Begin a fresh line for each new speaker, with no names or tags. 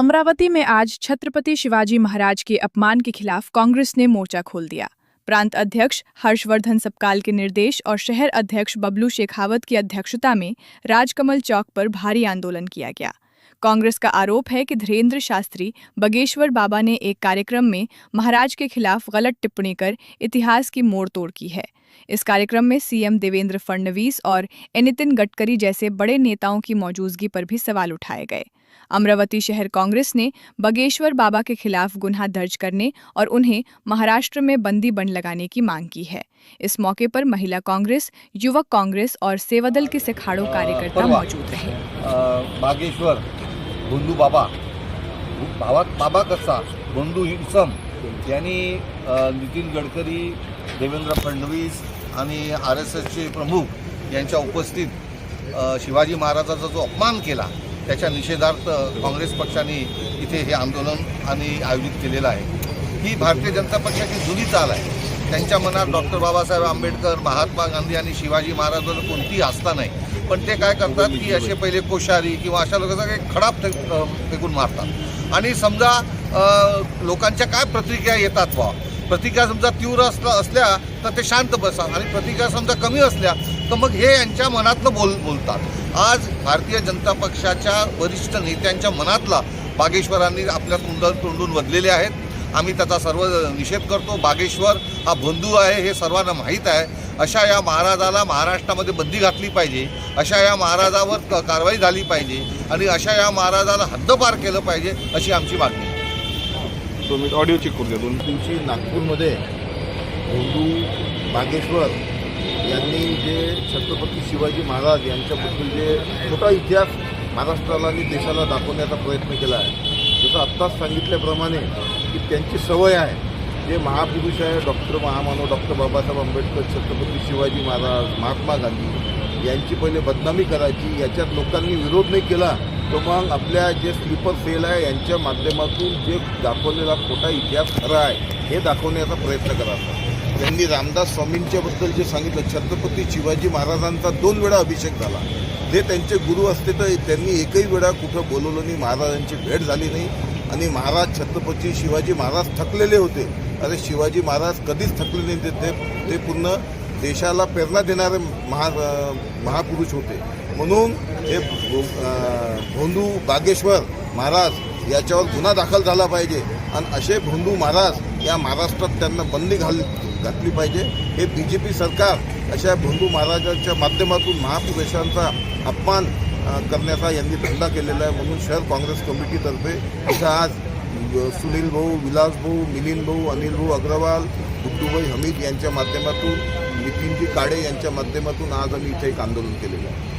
अमरावती में आज छत्रपति शिवाजी महाराज के अपमान के खिलाफ कांग्रेस ने मोर्चा खोल दिया। प्रांत अध्यक्ष हर्षवर्धन सपकाल के निर्देश और शहर अध्यक्ष बबलू शेखावत की अध्यक्षता में राजकमल चौक पर भारी आंदोलन किया गया। कांग्रेस का आरोप है कि धीरेन्द्र शास्त्री बगेश्वर बाबा ने एक कार्यक्रम में महाराज के खिलाफ गलत टिप्पणी कर इतिहास की मोड़तोड़ की है। इस कार्यक्रम में सीएम देवेंद्र फडणवीस और नितिन गडकरी जैसे बड़े नेताओं की मौजूदगी पर भी सवाल उठाए गए। अमरावती शहर कांग्रेस ने बगेश्वर बाबा के खिलाफ गुनाह दर्ज करने और उन्हें महाराष्ट्र में बंदी बन लगाने की मांग की है। इस मौके पर महिला कांग्रेस, युवक कांग्रेस और सेवादल के सिखाड़ू कार्यकर्ता मौजूद रहे।
बागेश्वर बंधू बाबा कसा बंधू इसम यांनी नितीन गडकरी, देवेंद्र फडणवीस आणि RSSचे प्रमुख यांच्या उपस्थित शिवाजी महाराजांचा जो अपमान केला त्याच्या निषेधार्थ काँग्रेस पक्षाने इथे हे आंदोलन आयोजित केलेलं आहे। ही भारतीय जनता पक्षाची जुनी चाल आहे। त्यांच्या मनात डॉक्टर बाबासाहेब आंबेडकर, महात्मा गांधी आणि शिवाजी महाराजांवर कोणतीही आस्था नाही, पण ते काय करतात की असे पहिले कोश्यारी किंवा अशा लोकांचा काही खडा फेकून मारतात आणि समजा लोकांच्या काय प्रतिक्रिया येतात प्रतिक्रिया समजा तीव्र असल्या तर ते शांत बसतात आणि प्रतिक्रिया समजा कमी असल्या तर मग हे यांच्या मनातलं बोलतात। आज भारतीय जनता पक्षाच्या वरिष्ठ नेत्यांच्या मनातला बागेश्वरांनी आपल्या तोंडून वदलेले आहेत। आम्ही त्याचा सर्व निषेध करतो। बागेश्वर हा बंधू आहे हे सर्वांना माहीत आहे। अशा या महाराजाला महाराष्ट्रामध्ये बंदी घातली पाहिजे, अशा या महाराजावर कारवाई झाली पाहिजे आणि अशा या महाराजाला हद्दपार केलं पाहिजे अशी आमची मागणी आहे।
तुम्ही ऑडिओ चेक करू द्या। 2
दिवशी नागपूरमध्ये बंधू बागेश्वर यांनी जे छत्रपती शिवाजी महाराज यांच्याबद्दल जे छोटा इतिहास महाराष्ट्राला आणि देशाला दाखवण्याचा प्रयत्न केला आहे। जसं आत्ताच सांगितल्याप्रमाणे की त्यांची सवय आहे, जे महापुरुष आहे महामानव डॉक्टर बाबासाहेब आंबेडकर, छत्रपती शिवाजी महाराज, महात्मा गांधी यांची पहिले बदनामी करायची। याच्यात लोकांनी विरोध नाही केला तर मग आपल्या जे स्लीपर सेल आहे यांच्या माध्यमातून जे दाखवलेला खोटा इतिहास खरा आहे हे दाखवण्याचा प्रयत्न करायचा। त्यांनी रामदास स्वामींच्याबद्दल जे सांगितलं, छत्रपती शिवाजी महाराजांचा 2 वेळा अभिषेक झाला। जे त्यांचे गुरु असते तर त्यांनी एकही वेळा कुठं बोलवलं नाही, महाराजांची भेट झाली नाही आणि महाराज छत्रपती शिवाजी महाराज थकलेले होते। अरे शिवाजी महाराज कधीच थकले नाही, ते पूर्ण देशाला प्रेरणा देणारे महापुरुष होते। म्हणून हे बंधू बागेश्वर महाराज याच्यावर गुन्हा दाखल झाला पाहिजे आणि असे बंधू महाराज या महाराष्ट्रात त्यांना बंदी घातली पाहिजे। हे BJP सरकार अशा बंधू महाराजांच्या माध्यमातून महापुरुषांचा अपमान करण्याचा यांनी धंदा केलेला आहे। म्हणून शहर काँग्रेस कमिटीतर्फे इथं आज सुनील भाऊ, विलास भाऊ, मिलिंद भाऊ, अनिल भाऊ अग्रवाल, गुड्डूभाई हमीद यांच्या माध्यमातून, नितीनजी काळे यांच्या माध्यमातून आज आम्ही इथे एक आंदोलन केलेलं आहे।